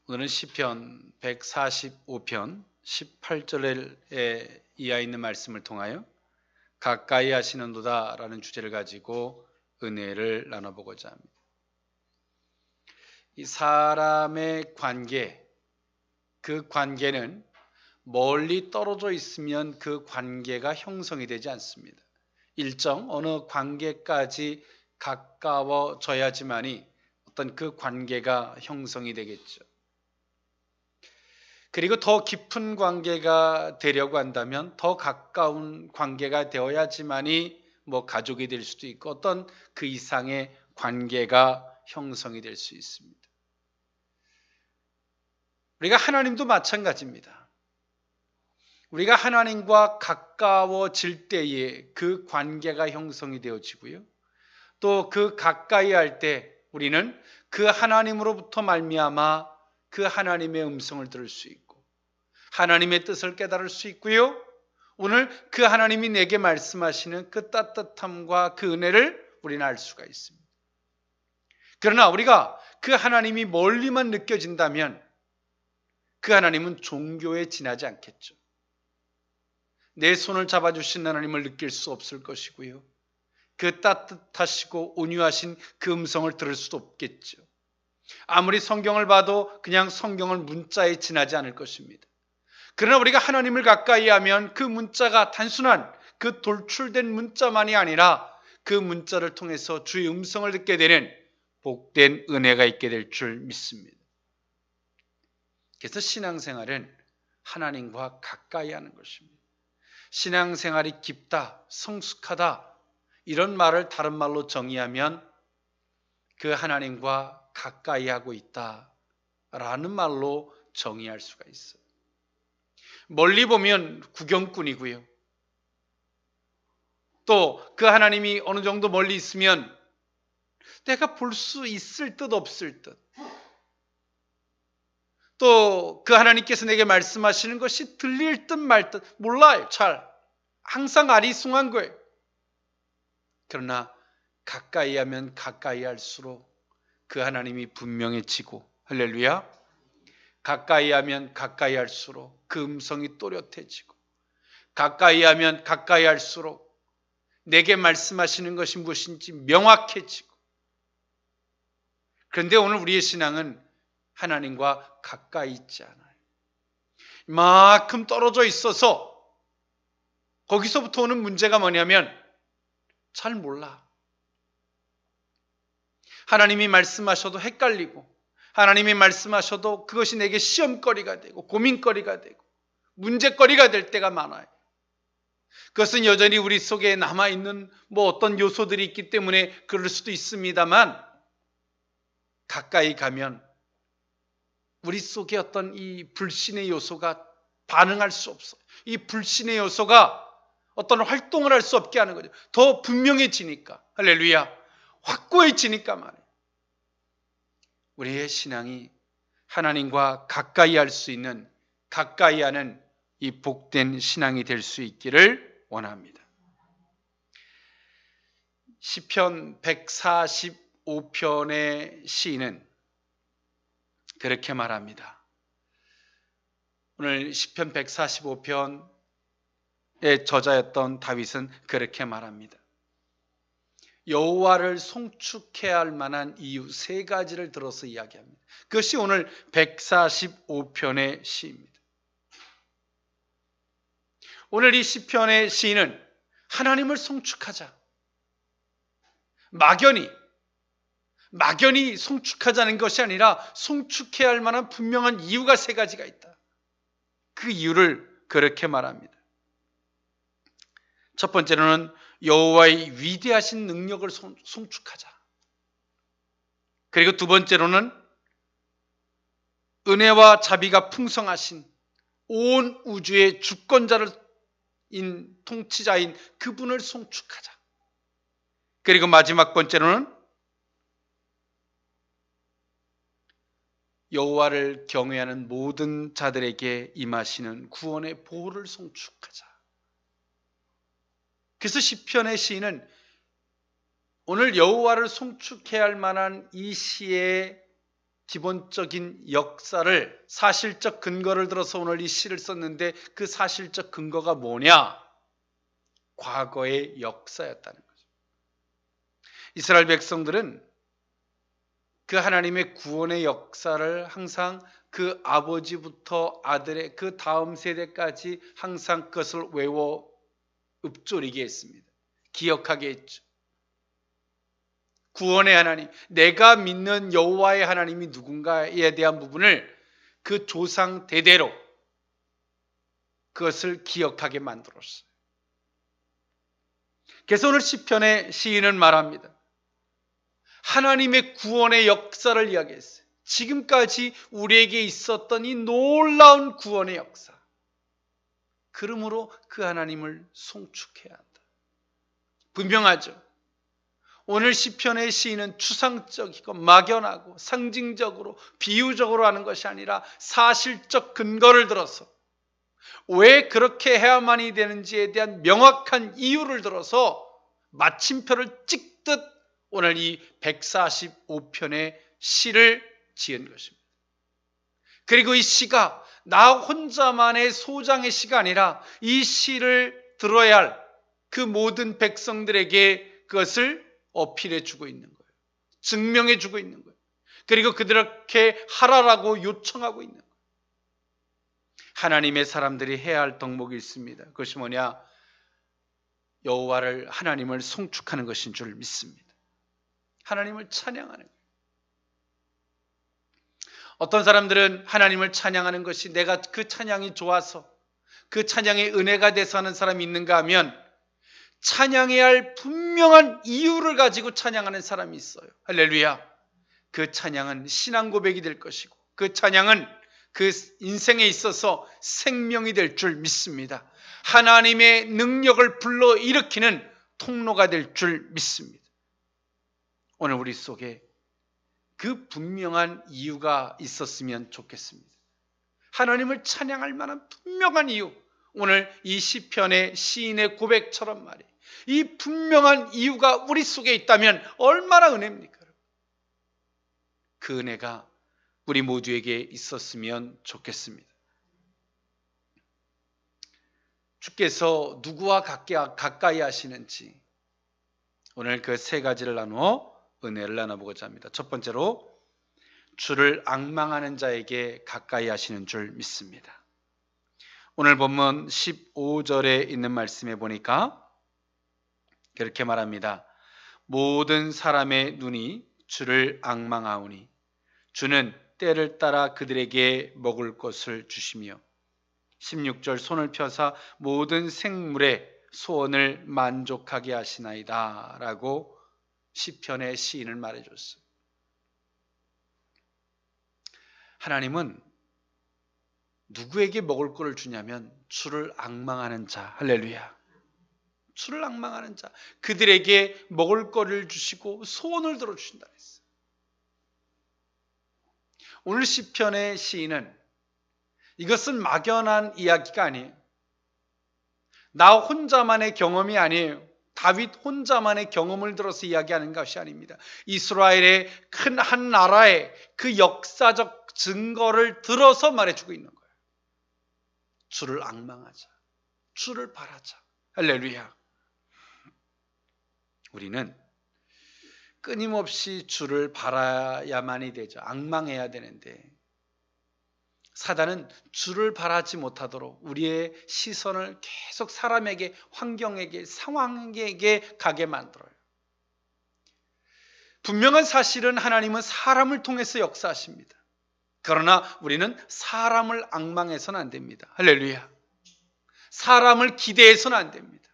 오늘은 시편 145편 18절에 이하 있는 말씀을 통하여 가까이 하시는도다 라는 주제를 가지고 은혜를 나눠보고자 합니다. 이 사람의 관계, 그 관계는 멀리 떨어져 있으면 그 관계가 형성이 되지 않습니다. 일정 어느 관계까지 가까워져야지만이 어떤 그 관계가 형성이 되겠죠. 그리고 더 깊은 관계가 되려고 한다면 더 가까운 관계가 되어야지만이 가족이 될 수도 있고 어떤 그 이상의 관계가 형성이 될 수 있습니다. 우리가 하나님도 마찬가지입니다. 우리가 하나님과 가까워질 때에 그 관계가 형성이 되어지고요. 또 그 가까이 할 때 우리는 그 하나님으로부터 말미암아 그 하나님의 음성을 들을 수 있고 하나님의 뜻을 깨달을 수 있고요. 오늘 그 하나님이 내게 말씀하시는 그 따뜻함과 그 은혜를 우리는 알 수가 있습니다. 그러나 우리가 그 하나님이 멀리만 느껴진다면 그 하나님은 종교에 지나지 않겠죠. 내 손을 잡아주신 하나님을 느낄 수 없을 것이고요. 그 따뜻하시고 온유하신 그 음성을 들을 수도 없겠죠. 아무리 성경을 봐도 그냥 성경을 문자에 지나지 않을 것입니다. 그러나 우리가 하나님을 가까이 하면 그 문자가 단순한 그 돌출된 문자만이 아니라 그 문자를 통해서 주의 음성을 듣게 되는 복된 은혜가 있게 될 줄 믿습니다. 그래서 신앙생활은 하나님과 가까이 하는 것입니다. 신앙생활이 깊다, 성숙하다 이런 말을 다른 말로 정의하면 그 하나님과 가까이 하고 있다라는 말로 정의할 수가 있어요. 멀리 보면 구경꾼이고요. 또 그 하나님이 어느 정도 멀리 있으면 내가 볼 수 있을 듯 없을 듯. 또 그 하나님께서 내게 말씀하시는 것이 들릴 듯 말 듯 몰라요. 잘. 항상 아리송한 거예요. 그러나 가까이 하면 가까이 할수록 그 하나님이 분명해지고 할렐루야. 가까이 하면 가까이 할수록 그 음성이 또렷해지고 가까이 하면 가까이 할수록 내게 말씀하시는 것이 무엇인지 명확해지고 그런데 오늘 우리의 신앙은 하나님과 가까이 있지 않아요. 이만큼 떨어져 있어서 거기서부터 오는 문제가 뭐냐면 잘 몰라. 하나님이 말씀하셔도 헷갈리고 하나님이 말씀하셔도 그것이 내게 시험거리가 되고 고민거리가 되고 문제거리가 될 때가 많아요. 그것은 여전히 우리 속에 남아있는 어떤 요소들이 있기 때문에 그럴 수도 있습니다만 가까이 가면 우리 속에 어떤 이 불신의 요소가 반응할 수 없어요. 이 불신의 요소가 어떤 활동을 할 수 없게 하는 거죠. 더 분명해지니까 할렐루야 확고해지니까 말이에요. 우리의 신앙이 하나님과 가까이 할 수 있는 가까이 하는 이 복된 신앙이 될 수 있기를 원합니다. 시편 145편의 시인은 그렇게 말합니다. 오늘 시편 145편의 저자였던 다윗은 그렇게 말합니다. 여호와를 송축해야 할 만한 이유 세 가지를 들어서 이야기합니다. 그것이 오늘 145편의 시입니다. 오늘 이 시편의 시인은 하나님을 송축하자. 막연히 송축하자는 것이 아니라 송축해야 할 만한 분명한 이유가 세 가지가 있다. 그 이유를 그렇게 말합니다. 첫 번째로는 여호와의 위대하신 능력을 송축하자. 그리고 두 번째로는 은혜와 자비가 풍성하신 온 우주의 주권자인 통치자인 그분을 송축하자. 그리고 마지막 번째로는 여호와를 경외하는 모든 자들에게 임하시는 구원의 보호를 송축하자. 그래서 시편의 시인은 오늘 여호와를 송축해야 할 만한 이 시의 기본적인 역사를, 사실적 근거를 들어서 오늘 이 시를 썼는데 그 사실적 근거가 뭐냐? 과거의 역사였다는 거죠. 이스라엘 백성들은 그 하나님의 구원의 역사를 항상 그 아버지부터 아들의 그 다음 세대까지 항상 그것을 외워 읊조리게 했습니다. 기억하게 했죠. 구원의 하나님, 내가 믿는 여호와의 하나님이 누군가에 대한 부분을 그 조상 대대로 그것을 기억하게 만들었어요. 그래서 오늘 시편의 시인은 말합니다. 하나님의 구원의 역사를 이야기했어요. 지금까지 우리에게 있었던 이 놀라운 구원의 역사. 그러므로 그 하나님을 송축해야 한다. 분명하죠. 오늘 시편의 시인은 추상적이고 막연하고 상징적으로 비유적으로 하는 것이 아니라 사실적 근거를 들어서 왜 그렇게 해야만이 되는지에 대한 명확한 이유를 들어서 마침표를 찍듯 오늘 이 145편의 시를 지은 것입니다. 그리고 이 시가 나 혼자만의 소장의 시가 아니라 이 시를 들어야 할 그 모든 백성들에게 그것을 어필해 주고 있는 거예요. 증명해 주고 있는 거예요. 그리고 그들에게 하라라고 요청하고 있는 거예요. 하나님의 사람들이 해야 할 덕목이 있습니다. 그것이 뭐냐? 여호와를, 하나님을 송축하는 것인 줄 믿습니다. 하나님을 찬양하는 거예요. 어떤 사람들은 하나님을 찬양하는 것이 내가 그 찬양이 좋아서 그 찬양의 은혜가 돼서 하는 사람이 있는가 하면 찬양해야 할 분명한 이유를 가지고 찬양하는 사람이 있어요. 할렐루야. 그 찬양은 신앙 고백이 될 것이고 그 찬양은 그 인생에 있어서 생명이 될 줄 믿습니다. 하나님의 능력을 불러일으키는 통로가 될 줄 믿습니다. 오늘 우리 속에 그 분명한 이유가 있었으면 좋겠습니다. 하나님을 찬양할 만한 분명한 이유. 오늘 이 시편의 시인의 고백처럼 말이에요. 이 분명한 이유가 우리 속에 있다면 얼마나 은혜입니까? 그 은혜가 우리 모두에게 있었으면 좋겠습니다. 주께서 누구와 가까이 하시는지 오늘 그 세 가지를 나누어 은혜를 나눠보고자 합니다. 첫 번째로 주를 앙망하는 자에게 가까이 하시는 줄 믿습니다. 오늘 본문 15절에 있는 말씀에 보니까 그렇게 말합니다. 모든 사람의 눈이 주를 앙망하오니 주는 때를 따라 그들에게 먹을 것을 주시며 16절 손을 펴사 모든 생물의 소원을 만족하게 하시나이다 라고 시편의 시인을 말해줬어요. 하나님은 누구에게 먹을 것을 주냐면 주를 앙망하는 자, 할렐루야. 주를 앙망하는 자, 그들에게 먹을 것을 주시고 소원을 들어주신다 했어요. 오늘 시편의 시인은 이것은 막연한 이야기가 아니에요. 나 혼자만의 경험이 아니에요. 다윗 혼자만의 경험을 들어서 이야기하는 것이 아닙니다. 이스라엘의 큰 한 나라의 그 역사적 증거를 들어서 말해주고 있는 거예요. 주를 앙망하자. 주를 바라자. 할렐루야. 우리는 끊임없이 주를 바라야만이 되죠. 앙망해야 되는데 사단은 주를 바라지 못하도록 우리의 시선을 계속 사람에게, 환경에게, 상황에게 가게 만들어요. 분명한 사실은 하나님은 사람을 통해서 역사하십니다. 그러나 우리는 사람을 앙망해서는 안 됩니다. 할렐루야. 사람을 기대해서는 안 됩니다.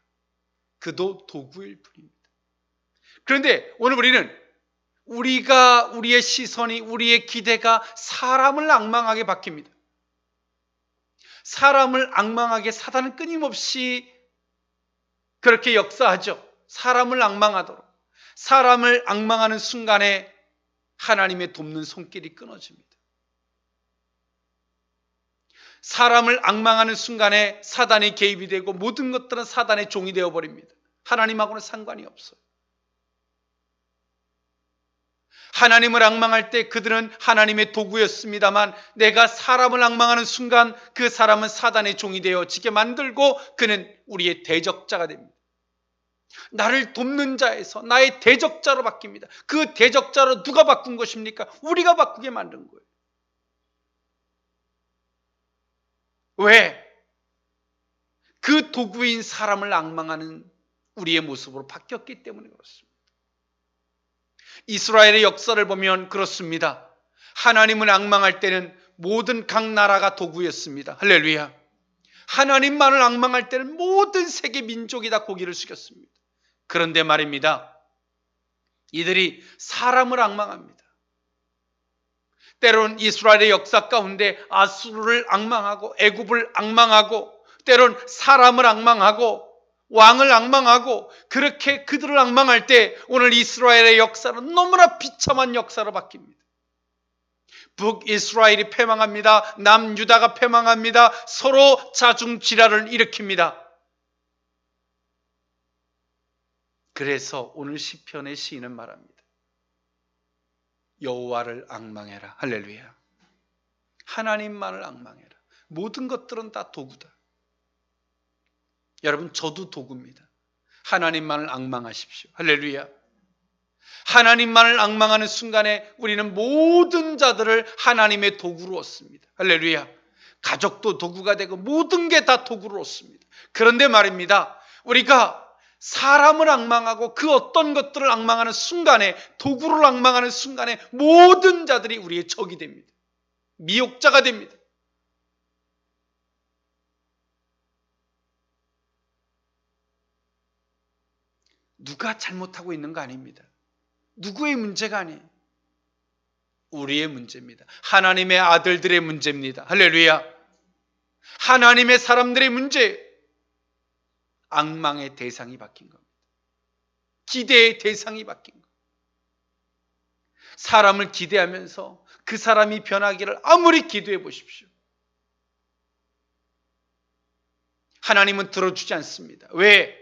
그도 도구일 뿐입니다. 그런데 오늘 우리는 우리의 시선이, 우리의 기대가 사람을 앙망하게 바뀝니다. 사람을 앙망하게 사단은 끊임없이 그렇게 역사하죠. 사람을 앙망하도록. 사람을 앙망하는 순간에 하나님의 돕는 손길이 끊어집니다. 사람을 앙망하는 순간에 사단이 개입이 되고 모든 것들은 사단의 종이 되어버립니다. 하나님하고는 상관이 없어요. 하나님을 앙망할 때 그들은 하나님의 도구였습니다만 내가 사람을 앙망하는 순간 그 사람은 사단의 종이 되어지게 만들고 그는 우리의 대적자가 됩니다. 나를 돕는 자에서 나의 대적자로 바뀝니다. 그 대적자로 누가 바꾼 것입니까? 우리가 바꾸게 만든 거예요. 왜? 그 도구인 사람을 앙망하는 우리의 모습으로 바뀌었기 때문에 그렇습니다. 이스라엘의 역사를 보면 그렇습니다. 하나님을 앙망할 때는 모든 각 나라가 도구였습니다. 할렐루야. 하나님만을 앙망할 때는 모든 세계 민족이 다 고개를 숙였습니다. 그런데 말입니다. 이들이 사람을 앙망합니다. 때론 이스라엘의 역사 가운데 아수르를 앙망하고 애굽을 앙망하고 때론 사람을 앙망하고 왕을 앙망하고 그렇게 그들을 앙망할 때 오늘 이스라엘의 역사는 너무나 비참한 역사로 바뀝니다. 북이스라엘이 패망합니다. 남유다가 패망합니다. 서로 자중지랄을 일으킵니다. 그래서 오늘 시편의 시인은 말합니다. 여호와를 앙망해라. 할렐루야. 하나님만을 앙망해라. 모든 것들은 다 도구다. 여러분, 저도 도구입니다. 하나님만을 앙망하십시오. 할렐루야. 하나님만을 앙망하는 순간에 우리는 모든 자들을 하나님의 도구로 얻습니다. 할렐루야. 가족도 도구가 되고 모든 게 다 도구로 얻습니다. 그런데 말입니다. 우리가 사람을 앙망하고 그 어떤 것들을 앙망하는 순간에, 도구를 앙망하는 순간에 모든 자들이 우리의 적이 됩니다. 미혹자가 됩니다. 누가 잘못하고 있는 거 아닙니다. 누구의 문제가 아니에요. 우리의 문제입니다. 하나님의 아들들의 문제입니다. 할렐루야. 하나님의 사람들의 문제. 앙망의 대상이 바뀐 겁니다. 기대의 대상이 바뀐 겁니다. 사람을 기대하면서 그 사람이 변하기를 아무리 기도해 보십시오. 하나님은 들어주지 않습니다. 왜?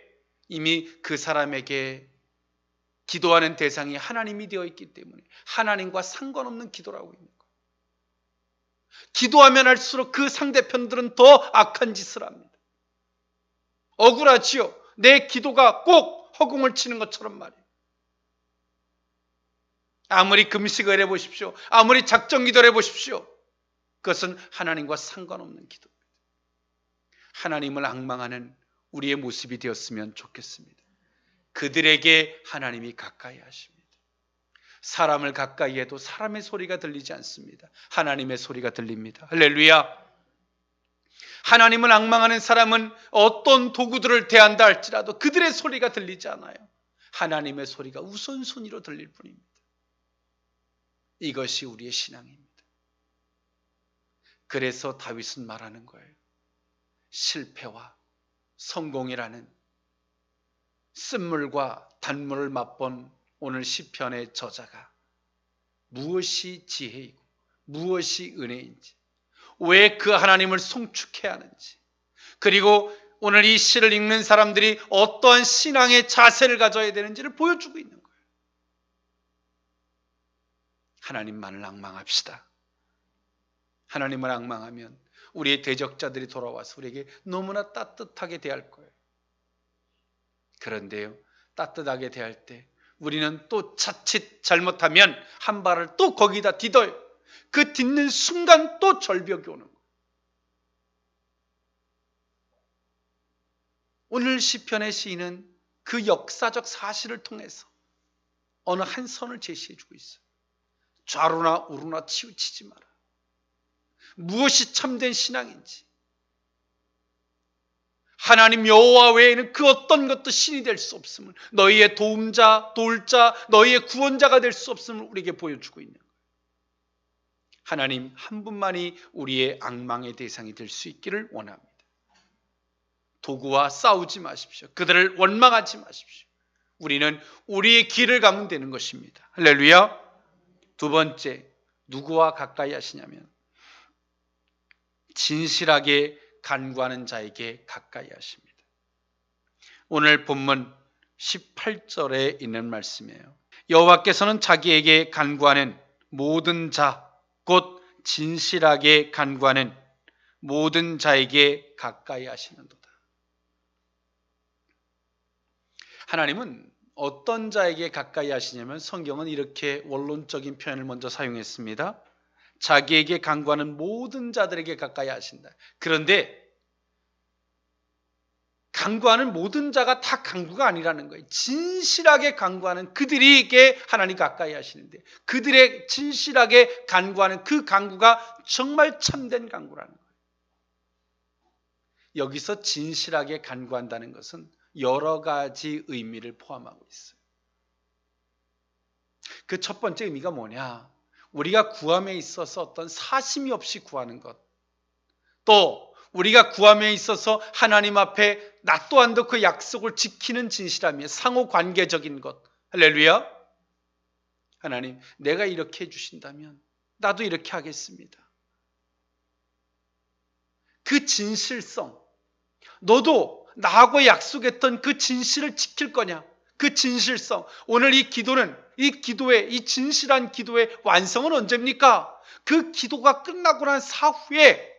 이미 그 사람에게 기도하는 대상이 하나님이 되어 있기 때문에 하나님과 상관없는 기도를 하고 있는 거예요. 기도하면 할수록 그 상대편들은 더 악한 짓을 합니다. 억울하지요. 내 기도가 꼭 허공을 치는 것처럼 말이에요. 아무리 금식을 해보십시오. 아무리 작정기도를 해보십시오. 그것은 하나님과 상관없는 기도입니다. 하나님을 앙망하는 우리의 모습이 되었으면 좋겠습니다. 그들에게 하나님이 가까이 하십니다. 사람을 가까이 해도 사람의 소리가 들리지 않습니다. 하나님의 소리가 들립니다. 할렐루야. 하나님을 앙망하는 사람은 어떤 도구들을 대한다 할지라도 그들의 소리가 들리지 않아요. 하나님의 소리가 우선순위로 들릴 뿐입니다. 이것이 우리의 신앙입니다. 그래서 다윗은 말하는 거예요. 실패와 성공이라는 쓴물과 단물을 맛본 오늘 시편의 저자가 무엇이 지혜이고 무엇이 은혜인지, 왜 그 하나님을 송축해야 하는지, 그리고 오늘 이 시를 읽는 사람들이 어떠한 신앙의 자세를 가져야 되는지를 보여주고 있는 거예요. 하나님만을 앙망합시다. 하나님을 앙망하면 우리의 대적자들이 돌아와서 우리에게 너무나 따뜻하게 대할 거예요. 그런데요, 따뜻하게 대할 때 우리는 또 자칫 잘못하면 한 발을 또 거기다 디뎌요. 그 딛는 순간 또 절벽이 오는 거예요. 오늘 시편의 시인은 그 역사적 사실을 통해서 어느 한 선을 제시해 주고 있어요. 좌로나 우로나 치우치지 마라. 무엇이 참된 신앙인지, 하나님 여호와 외에는 그 어떤 것도 신이 될 수 없음을, 너희의 도움자, 도울자, 너희의 구원자가 될 수 없음을 우리에게 보여주고 있는 거예요. 하나님 한 분만이 우리의 앙망의 대상이 될 수 있기를 원합니다. 도구와 싸우지 마십시오. 그들을 원망하지 마십시오. 우리는 우리의 길을 가면 되는 것입니다. 할렐루야. 두 번째, 누구와 가까이 하시냐면 진실하게 간구하는 자에게 가까이 하십니다. 오늘 본문 18절에 있는 말씀이에요. 여호와께서는 자기에게 간구하는 모든 자, 곧 진실하게 간구하는 모든 자에게 가까이 하시는도다. 하나님은 어떤 자에게 가까이 하시냐면 성경은 이렇게 원론적인 표현을 먼저 사용했습니다. 자기에게 간구하는 모든 자들에게 가까이 하신다. 그런데 간구하는 모든 자가 다 간구가 아니라는 거예요. 진실하게 간구하는 그들에게 하나님 가까이 하시는데, 그들의 진실하게 간구하는 그 간구가 정말 참된 간구라는 거예요. 여기서 진실하게 간구한다는 것은 여러 가지 의미를 포함하고 있어요. 그 첫 번째 의미가 뭐냐? 우리가 구함에 있어서 어떤 사심이 없이 구하는 것, 또 우리가 구함에 있어서 하나님 앞에 나 또한도 그 약속을 지키는 진실함이에요. 상호 관계적인 것. 할렐루야. 하나님, 내가 이렇게 해주신다면 나도 이렇게 하겠습니다. 그 진실성, 너도 나하고 약속했던 그 진실을 지킬 거냐? 그 진실성. 오늘 이 기도는, 이 진실한 기도의 완성은 언제입니까? 그 기도가 끝나고 난 사후에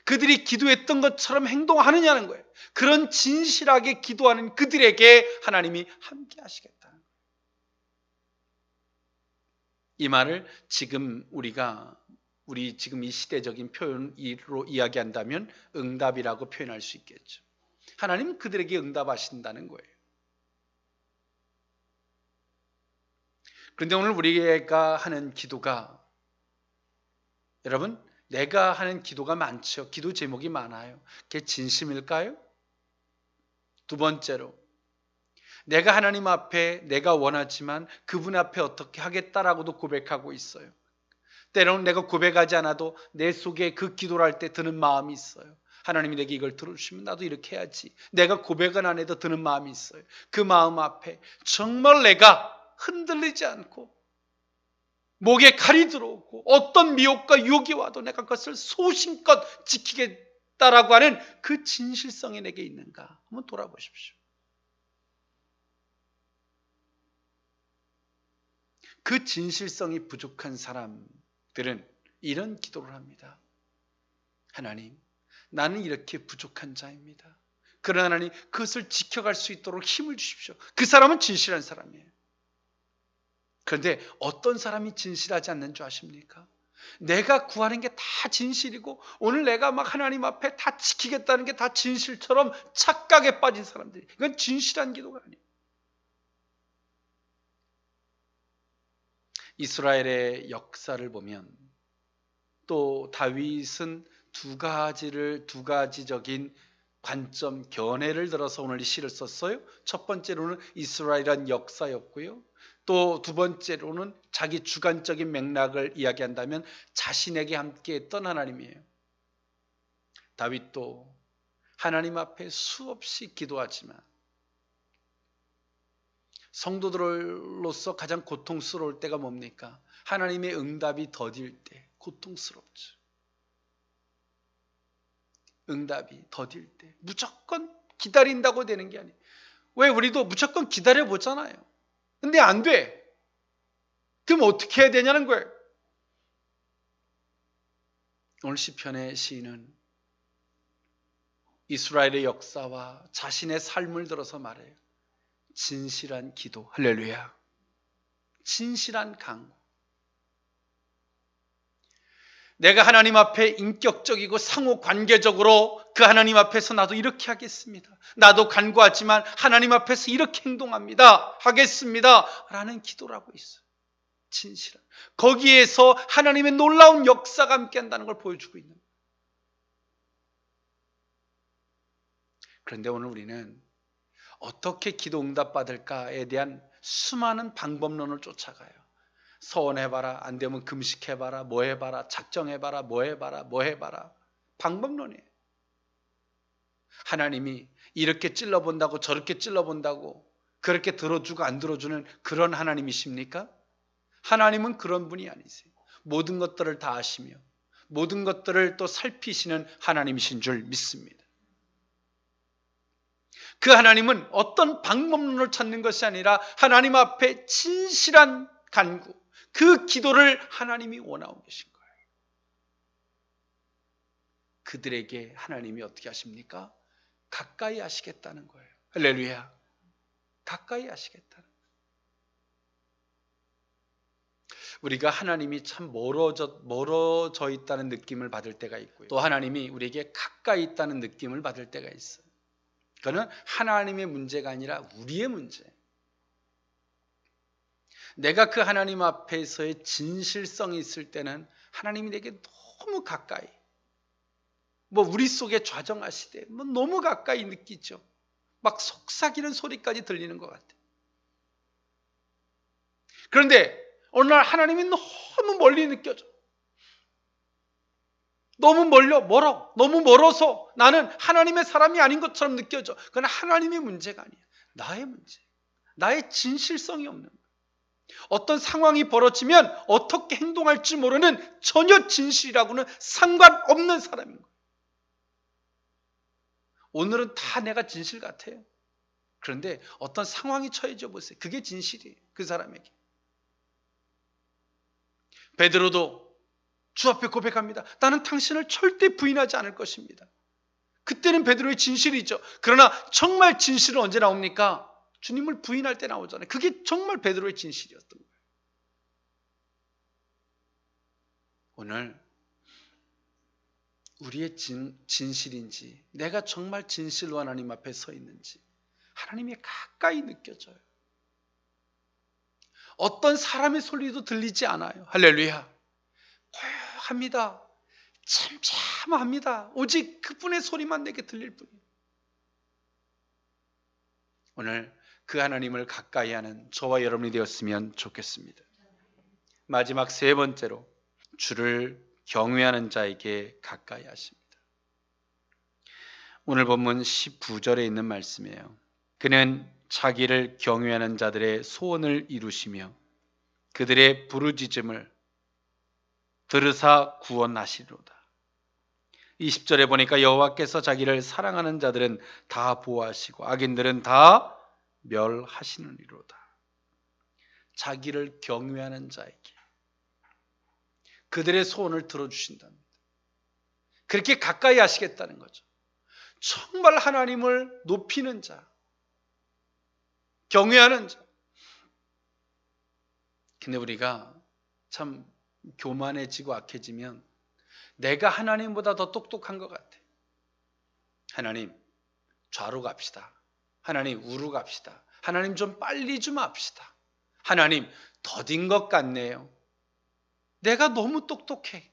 그들이 기도했던 것처럼 행동하느냐는 거예요. 그런 진실하게 기도하는 그들에게 하나님이 함께 하시겠다는 거예요. 이 말을 지금 우리 지금 이 시대적인 표현으로 이야기한다면 응답이라고 표현할 수 있겠죠. 하나님은 그들에게 응답하신다는 거예요. 그런데 오늘 우리가 하는 기도가, 여러분, 내가 하는 기도가 많죠. 기도 제목이 많아요. 그게 진심일까요? 두 번째로, 내가 하나님 앞에 내가 원하지만 그분 앞에 어떻게 하겠다라고도 고백하고 있어요. 때로는 내가 고백하지 않아도 내 속에 그 기도를 할 때 드는 마음이 있어요. 하나님이 내게 이걸 들어주시면 나도 이렇게 해야지. 내가 고백은 안 해도 드는 마음이 있어요. 그 마음 앞에 정말 내가 흔들리지 않고 목에 칼이 들어오고 어떤 미혹과 유혹이 와도 내가 그것을 소신껏 지키겠다라고 하는 그 진실성이 내게 있는가 한번 돌아보십시오. 그 진실성이 부족한 사람들은 이런 기도를 합니다. 하나님, 나는 이렇게 부족한 자입니다. 그러나 하나님, 그것을 지켜갈 수 있도록 힘을 주십시오. 그 사람은 진실한 사람이에요. 그런데 어떤 사람이 진실하지 않는 줄 아십니까? 내가 구하는 게 다 진실이고 오늘 내가 막 하나님 앞에 다 지키겠다는 게 다 진실처럼 착각에 빠진 사람들이, 이건 진실한 기도가 아니에요. 이스라엘의 역사를 보면 또 다윗은 두 가지적인 관점, 견해를 들어서 오늘 이 시를 썼어요. 첫 번째로는 이스라엘이란 역사였고요. 또 두 번째로는 자기 주관적인 맥락을 이야기한다면 자신에게 함께했던 하나님이에요. 다윗도 하나님 앞에 수없이 기도하지만 성도들로서 가장 고통스러울 때가 뭡니까? 하나님의 응답이 더딜 때 고통스럽죠. 응답이 더딜 때 무조건 기다린다고 되는 게 아니에요. 왜? 우리도 무조건 기다려보잖아요. 근데 안 돼. 그럼 어떻게 해야 되냐는 거예요. 오늘 시편의 시인은 이스라엘의 역사와 자신의 삶을 들어서 말해요. 진실한 기도, 할렐루야. 진실한 강구. 내가 하나님 앞에 인격적이고 상호 관계적으로 그 하나님 앞에서 나도 이렇게 하겠습니다. 나도 간구하지만 하나님 앞에서 이렇게 행동합니다. 하겠습니다. 라는 기도라고 있어요. 진실한. 거기에서 하나님의 놀라운 역사가 함께한다는 걸 보여주고 있는 거예요. 그런데 오늘 우리는 어떻게 기도 응답받을까에 대한 수많은 방법론을 쫓아가요. 서원해봐라, 안 되면 금식해봐라, 뭐 해봐라, 작정해봐라, 뭐 해봐라, 뭐 해봐라. 방법론이에요. 하나님이 이렇게 찔러본다고 저렇게 찔러본다고 그렇게 들어주고 안 들어주는 그런 하나님이십니까? 하나님은 그런 분이 아니세요. 모든 것들을 다 아시며 모든 것들을 또 살피시는 하나님이신 줄 믿습니다. 그 하나님은 어떤 방법론을 찾는 것이 아니라 하나님 앞에 진실한 간구, 그 기도를 하나님이 원하고 계신 거예요. 그들에게 하나님이 어떻게 하십니까? 가까이 하시겠다는 거예요. 할렐루야. 가까이 하시겠다는 거예요. 우리가 하나님이 참 멀어져 있다는 느낌을 받을 때가 있고요. 또 하나님이 우리에게 가까이 있다는 느낌을 받을 때가 있어요. 그거는 하나님의 문제가 아니라 우리의 문제예요. 내가 그 하나님 앞에서의 진실성이 있을 때는 하나님이 내게 너무 가까이, 우리 속에 좌정하시되 너무 가까이 느끼죠. 막 속삭이는 소리까지 들리는 것 같아요. 그런데 어느 날 하나님이 너무 멀리 느껴져. 너무 너무 멀어서 나는 하나님의 사람이 아닌 것처럼 느껴져. 그건 하나님의 문제가 아니야. 나의 문제. 나의 진실성이 없는 거야. 어떤 상황이 벌어지면 어떻게 행동할지 모르는 전혀 진실이라고는 상관없는 사람인 거예요. 오늘은 다 내가 진실 같아요. 그런데 어떤 상황이 처해져 보세요. 그게 진실이에요. 그 사람에게. 베드로도 주 앞에 고백합니다. 나는 당신을 절대 부인하지 않을 것입니다. 그때는 베드로의 진실이죠. 그러나 정말 진실은 언제 나옵니까? 주님을 부인할 때 나오잖아요. 그게 정말 베드로의 진실이었던 거예요. 오늘 우리의 진실인지, 내가 정말 진실로 하나님 앞에 서 있는지 하나님이 가까이 느껴져요. 어떤 사람의 소리도 들리지 않아요. 할렐루야. 고요합니다. 잠잠합니다. 오직 그분의 소리만 내게 들릴 뿐이에요. 오늘 그 하나님을 가까이 하는 저와 여러분이 되었으면 좋겠습니다. 마지막 세 번째로, 주를 경외하는 자에게 가까이 하십니다. 오늘 본문 19절에 있는 말씀이에요. 그는 자기를 경외하는 자들의 소원을 이루시며 그들의 부르짖음을 들으사 구원하시리로다. 20절에 보니까 여호와께서 자기를 사랑하는 자들은 다 보호하시고 악인들은 다 멸하시느니로다. 자기를 경외하는 자에게 그들의 소원을 들어주신답니다. 그렇게 가까이 하시겠다는 거죠. 정말 하나님을 높이는 자, 경외하는 자. 근데 우리가 참 교만해지고 악해지면 내가 하나님보다 더 똑똑한 것 같아. 하나님, 좌로 갑시다. 하나님, 우로 갑시다. 하나님, 좀 빨리 좀 합시다. 하나님, 더딘 것 같네요. 내가 너무 똑똑해.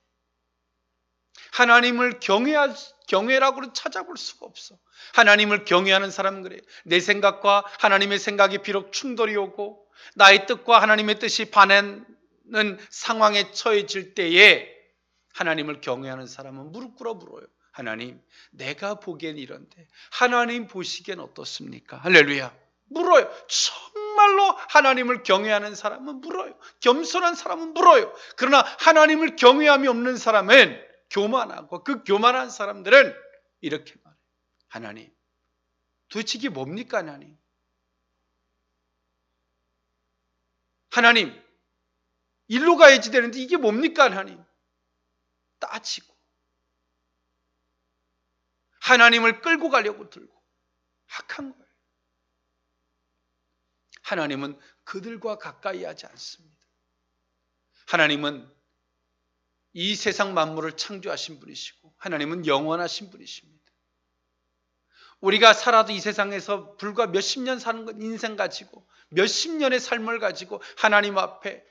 하나님을 경외라고는 찾아볼 수가 없어. 하나님을 경외하는 사람은 그래요. 내 생각과 하나님의 생각이 비록 충돌이 오고 나의 뜻과 하나님의 뜻이 반하는 상황에 처해질 때에 하나님을 경외하는 사람은 무릎 꿇어 물어요. 하나님, 내가 보기엔 이런데 하나님 보시기엔 어떻습니까? 할렐루야. 물어요. 정말로 하나님을 경외하는 사람은 물어요. 겸손한 사람은 물어요. 그러나 하나님을 경외함이 없는 사람은 교만하고, 그 교만한 사람들은 이렇게 말해요. 하나님, 도대체 이게 뭡니까? 하나님, 일로 가야지 되는데 이게 뭡니까? 하나님, 따지고 하나님을 끌고 가려고 들고 악한 거예요. 하나님은 그들과 가까이 하지 않습니다. 하나님은 이 세상 만물을 창조하신 분이시고 하나님은 영원하신 분이십니다. 우리가 살아도 이 세상에서 불과 몇십 년 사는 인생 가지고, 몇십 년의 삶을 가지고 하나님 앞에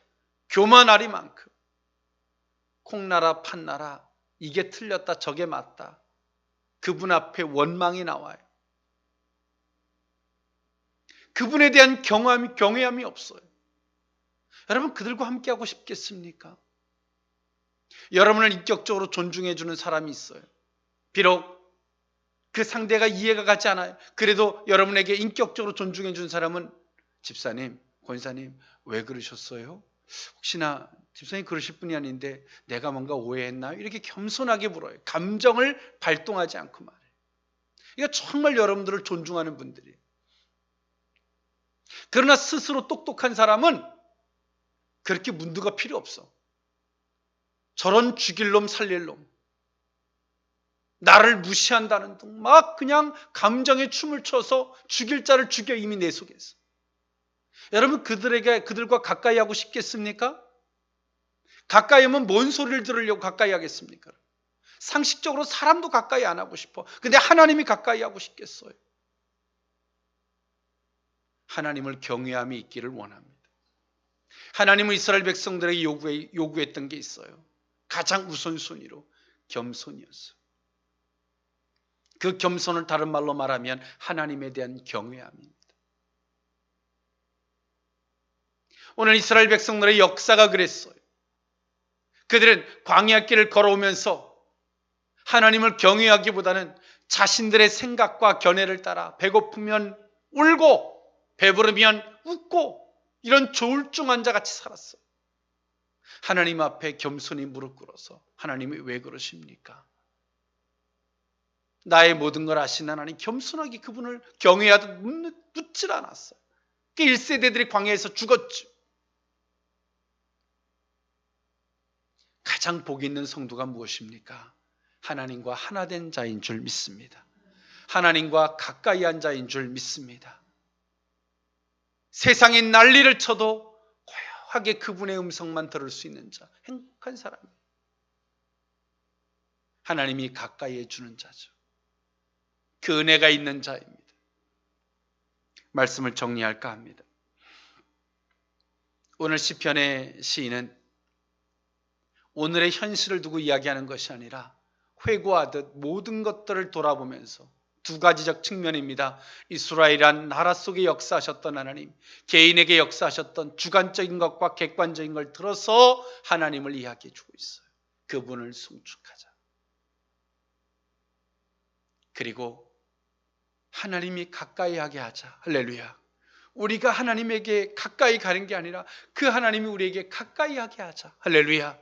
교만하리만큼 콩나라 판나라, 이게 틀렸다 저게 맞다, 그분 앞에 원망이 나와요. 그분에 대한 경외함이 없어요. 여러분, 그들과 함께하고 싶겠습니까? 여러분을 인격적으로 존중해주는 사람이 있어요. 비록 그 상대가 이해가 가지 않아요. 그래도 여러분에게 인격적으로 존중해주는 사람은, 집사님, 권사님, 왜 그러셨어요? 혹시나 집사님 그러실 분이 아닌데 내가 뭔가 오해했나요? 이렇게 겸손하게 물어요. 감정을 발동하지 않고 말해요. 이거 정말 여러분들을 존중하는 분들이에요. 그러나 스스로 똑똑한 사람은 그렇게 문두가 필요 없어. 저런 죽일 놈 살릴 놈, 나를 무시한다는 등 막 그냥 감정에 춤을 춰서 죽일 자를 죽여, 이미 내 속에서. 여러분, 그들과 가까이 하고 싶겠습니까? 가까이 하면 뭔 소리를 들으려고 가까이 하겠습니까? 상식적으로 사람도 가까이 안 하고 싶어. 근데 하나님이 가까이 하고 싶겠어요? 하나님을 경외함이 있기를 원합니다. 하나님은 이스라엘 백성들에게 요구했던 게 있어요. 가장 우선순위로 겸손이었어요. 그 겸손을 다른 말로 말하면 하나님에 대한 경외함입니다. 오늘 이스라엘 백성들의 역사가 그랬어요. 그들은 광야 길을 걸어오면서 하나님을 경외하기보다는 자신들의 생각과 견해를 따라 배고프면 울고 배부르면 웃고 이런 조울증 자같이 살았어요. 하나님 앞에 겸손히 무릎 꿇어서 하나님이 왜 그러십니까? 나의 모든 걸 아신 하나님, 겸손하게 그분을 경외하듯 묻질 않았어요. 그 1세대들이 광야에서 죽었죠. 가장 복 있는 성도가 무엇입니까? 하나님과 하나 된 자인 줄 믿습니다. 하나님과 가까이 한 자인 줄 믿습니다. 세상이 난리를 쳐도 고요하게 그분의 음성만 들을 수 있는 자, 행복한 사람이에요. 하나님이 가까이 해주는 자죠. 그 은혜가 있는 자입니다. 말씀을 정리할까 합니다. 오늘 시편의 시인은 오늘의 현실을 두고 이야기하는 것이 아니라 회고하듯 모든 것들을 돌아보면서 두 가지적 측면입니다. 이스라엘이란 나라 속에 역사하셨던 하나님, 개인에게 역사하셨던 주관적인 것과 객관적인 걸 들어서 하나님을 이야기해 주고 있어요. 그분을 송축하자. 그리고 하나님이 가까이 하게 하자. 할렐루야. 우리가 하나님에게 가까이 가는 게 아니라 그 하나님이 우리에게 가까이 하게 하자. 할렐루야.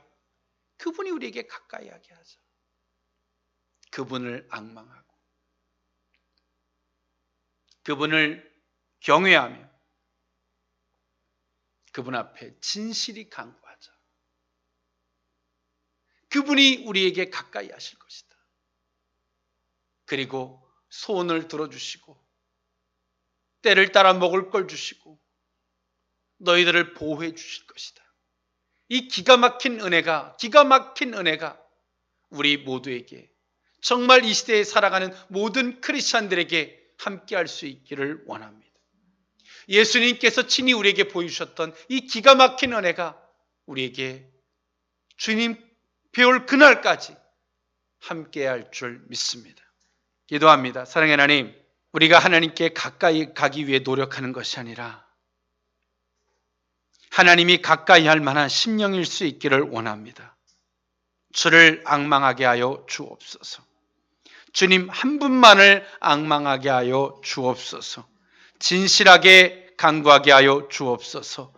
그분이 우리에게 가까이 하게 하자. 그분을 앙망하고 그분을 경외하며 그분 앞에 진실이 간구하자. 그분이 우리에게 가까이 하실 것이다. 그리고 소원을 들어주시고 때를 따라 먹을 걸 주시고 너희들을 보호해 주실 것이다. 이 기가 막힌 은혜가 우리 모두에게, 정말 이 시대에 살아가는 모든 크리스찬들에게 함께할 수 있기를 원합니다. 예수님께서 친히 우리에게 보여주셨던 이 기가 막힌 은혜가 우리에게 주님 배울 그날까지 함께할 줄 믿습니다. 기도합니다. 사랑의 하나님, 우리가 하나님께 가까이 가기 위해 노력하는 것이 아니라 하나님이 가까이 할 만한 심령일 수 있기를 원합니다. 주를 앙망하게 하여 주옵소서. 주님 한 분만을 앙망하게 하여 주옵소서. 진실하게 간구하게 하여 주옵소서.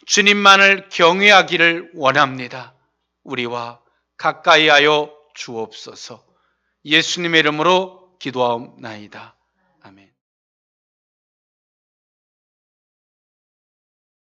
주님만을 경외하기를 원합니다. 우리와 가까이 하여 주옵소서. 예수님의 이름으로 기도하옵나이다. 아멘.